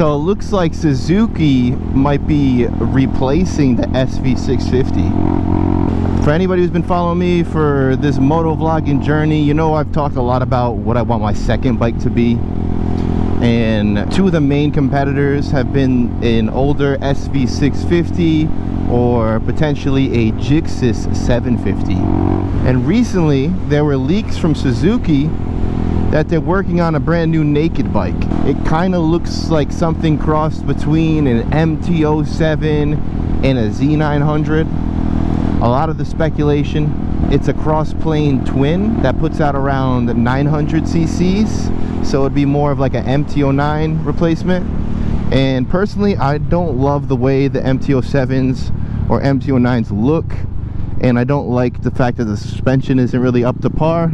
So it looks like Suzuki might be replacing the SV650. For anybody who's been following me for this moto vlogging journey, you know I've talked a lot about what I want my second bike to be. And two of the main competitors have been an older SV650 or potentially a Gixxis 750. And recently there were leaks from Suzuki that they're working on a brand new naked bike. It kind of looks like something crossed between an MT-07 and a Z900. A lot of the speculation, it's a cross-plane twin that puts out around 900 cc's, so it'd be more of like an MT-09 replacement. And personally, I don't love the way the MT-07s or MT-09s look, and I don't like the fact that the suspension isn't really up to par.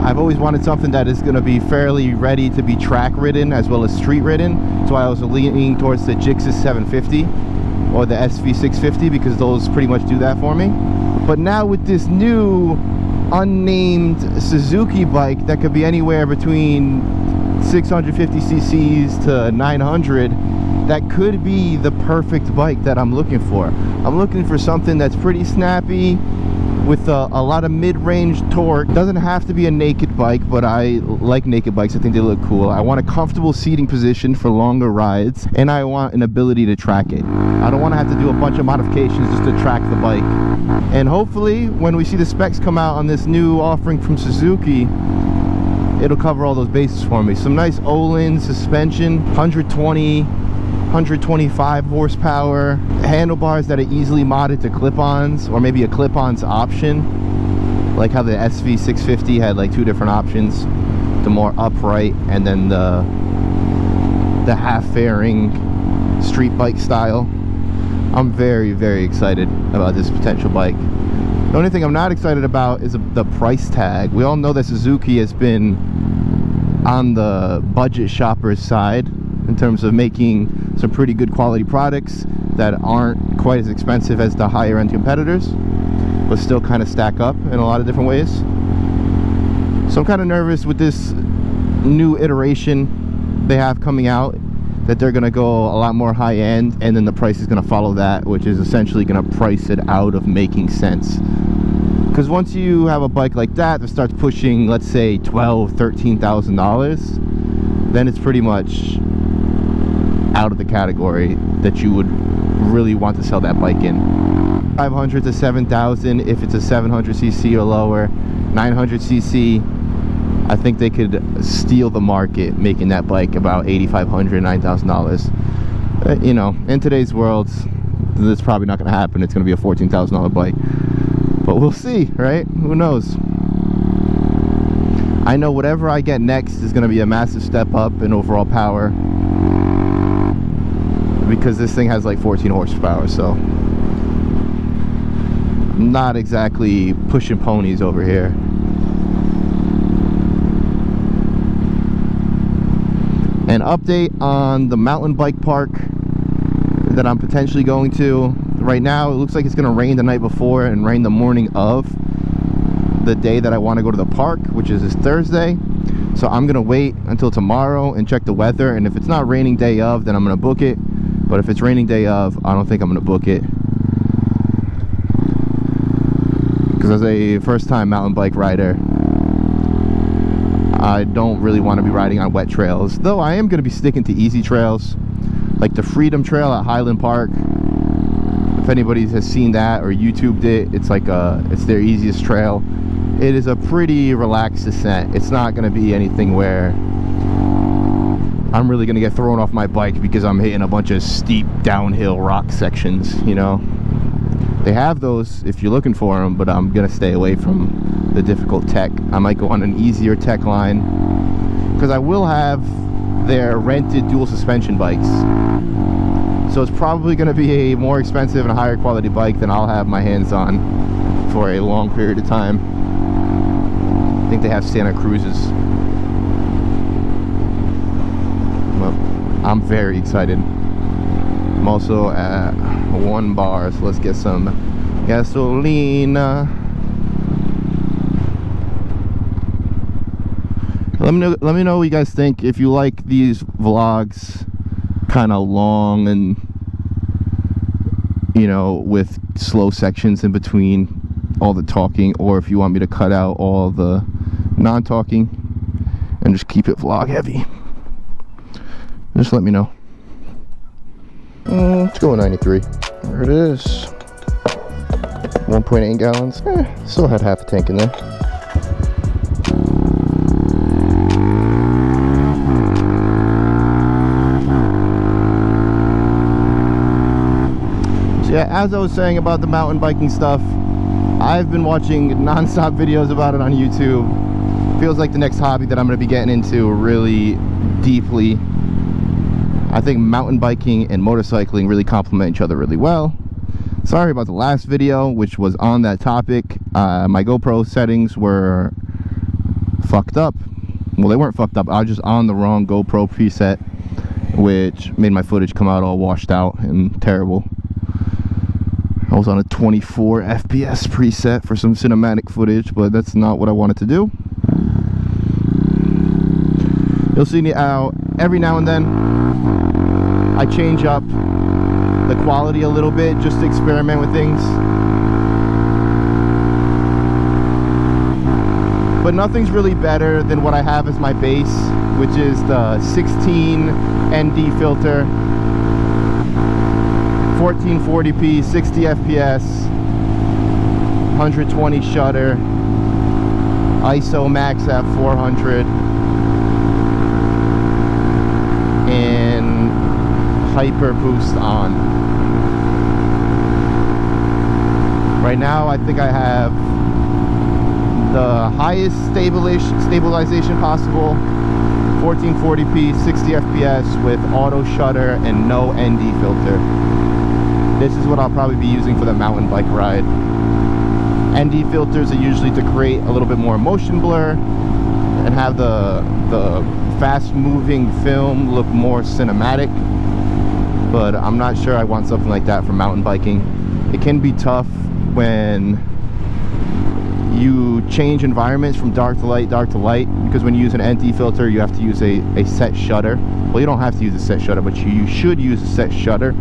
I've always wanted something that is going to be fairly ready to be track ridden as well as street ridden. That's why I was leaning towards the Gixxis 750 or the SV650, because those pretty much do that for me. But now with this new unnamed Suzuki bike that could be anywhere between 650 cc's to 900, that could be the perfect bike that I'm looking for. I'm looking for something that's pretty snappy with a lot of mid-range torque. Doesn't have to be a naked bike, but I like naked bikes. I think they look cool. I want a comfortable seating position for longer rides, and I want an ability to track it. I don't want to have to do a bunch of modifications just to track the bike. And hopefully when we see the specs come out on this new offering from Suzuki, it'll cover all those bases for me. Some nice Olin suspension, 125 horsepower, handlebars that are easily modded to clip-ons, or maybe a clip-ons option, like how the SV650 had like two different options, the more upright and then the half fairing street bike style. I'm very, very excited about this potential bike. The only thing I'm not excited about is the price tag. We all know that Suzuki has been on the budget shopper's side in terms of making some pretty good quality products that aren't quite as expensive as the higher end competitors, but still kind of stack up in a lot of different ways. So I'm kind of nervous with this new iteration they have coming out, that they're going to go a lot more high end, and then the price is going to follow that, which is essentially going to price it out of making sense. Because once you have a bike like that starts pushing, let's say $12,000–13,000, then it's pretty much out of the category that you would really want to sell that bike in. 500 to 7,000 if it's a 700 cc or lower. 900 cc, I think they could steal the market, making that bike about $8,500, $9,000. You know, in today's world, that's probably not going to happen. It's going to be a $14,000 bike, but we'll see, right? Who knows? I know whatever I get next is going to be a massive step up in overall power, because this thing has like 14 horsepower, so not exactly pushing ponies over here. An update on the mountain bike park that I'm potentially going to. Right now it looks like it's going to rain the night before and rain the morning of the day that I want to go to the park, which is this Thursday. So I'm going to wait until tomorrow and check the weather, and if it's not raining day of, then I'm going to book it. But if it's raining day of, I don't think I'm going to book it, because as a first-time mountain bike rider, I don't really want to be riding on wet trails, though I am going to be sticking to easy trails like the Freedom Trail at Highland Park. If anybody has seen that or YouTubed it, it's like it's their easiest trail. It is a pretty relaxed descent. It's not going to be anything where I'm really going to get thrown off my bike because I'm hitting a bunch of steep downhill rock sections, you know. They have those if you're looking for them, but I'm going to stay away from the difficult tech. I might go on an easier tech line, because I will have their rented dual suspension bikes. So it's probably going to be a more expensive and higher quality bike than I'll have my hands on for a long period of time. I think they have Santa Cruz's. Well, I'm very excited. I'm also at 1 bar, so let's get some gasolina. Let me know what you guys think. If you like these vlogs kind of long and, you know, with slow sections in between all the talking, or if you want me to cut out all the non-talking and just keep it vlog heavy, just let me know. Let's go with 93. There it is. 1.8 gallons. Still had half a tank in there. So yeah, as I was saying about the mountain biking stuff, I've been watching non-stop videos about it on YouTube. Feels like the next hobby that I'm going to be getting into really deeply. I think mountain biking and motorcycling really complement each other really well. Sorry about the last video, which was on that topic. My GoPro settings were fucked up. Well, they weren't fucked up. I was just on the wrong GoPro preset, which made my footage come out all washed out and terrible. I was on a 24 FPS preset for some cinematic footage, but that's not what I wanted to do. You'll see me out every now and then. I change up the quality a little bit just to experiment with things. But nothing's really better than what I have as my base, which is the 16 ND filter, 1440p, 60 FPS, 120 shutter, ISO max at 400, and hyper boost on. Right now I think I have the highest stabilization possible, 1440p, 60 FPS with auto shutter and no ND filter. This is what I'll probably be using for the mountain bike ride. ND filters are usually to create a little bit more motion blur and have the fast moving film look more cinematic, but I'm not sure I want something like that for mountain biking. It can be tough when you change environments from dark to light, because when you use an ND filter you have to use a set shutter. Well, you don't have to use a set shutter, but you should use a set shutter.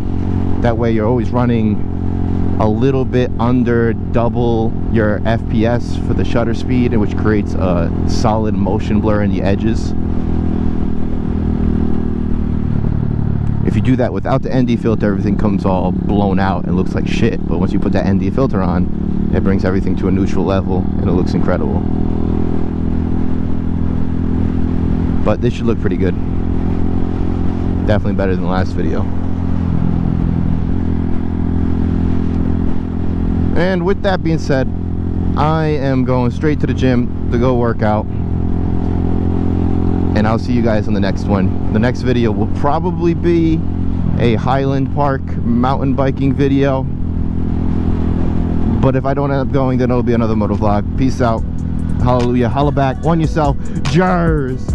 That way you're always running a little bit under double your FPS for the shutter speed, which creates a solid motion blur in the edges. If you do that without the ND filter, everything comes all blown out and looks like shit. But once you put that ND filter on, it brings everything to a neutral level and it looks incredible. But this should look pretty good. Definitely better than the last video. And with that being said, I am going straight to the gym to go work out. And I'll see you guys on the next one. The next video will probably be a Highland Park mountain biking video. But if I don't end up going, then it'll be another motovlog. Peace out. Hallelujah. Holla back on yourself. Jers.